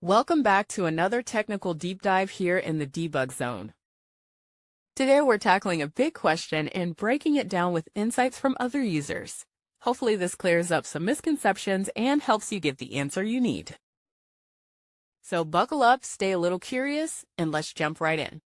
Welcome back to another technical deep dive here in the debug zone. Today we're tackling a big question and breaking it down with insights from other users. Hopefully this clears up some misconceptions and helps you get the answer you need. So buckle up, stay a little curious, and let's jump right in.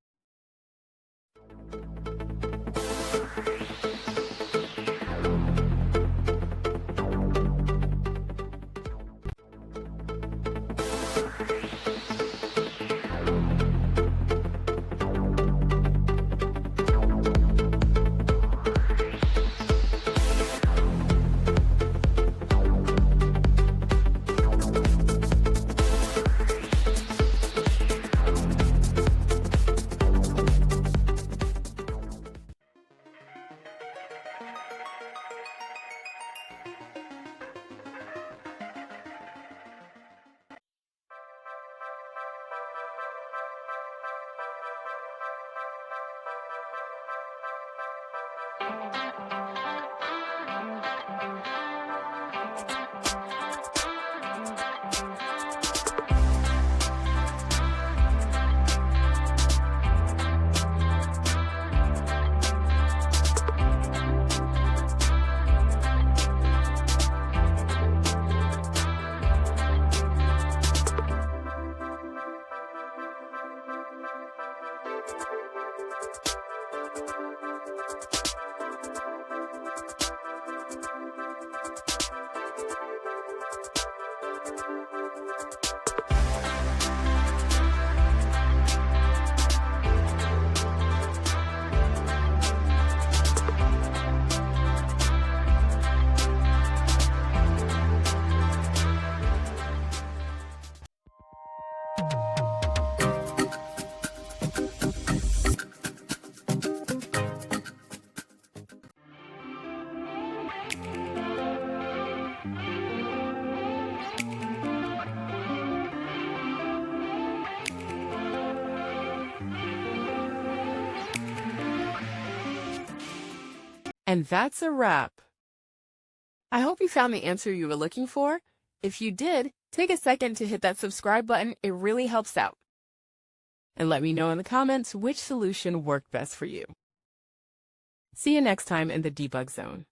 And that's a wrap. I hope you found the answer you were looking for. If you did, take a second to hit that subscribe button. It really helps out. And let me know in the comments which solution worked best for you. See you next time in the debug zone.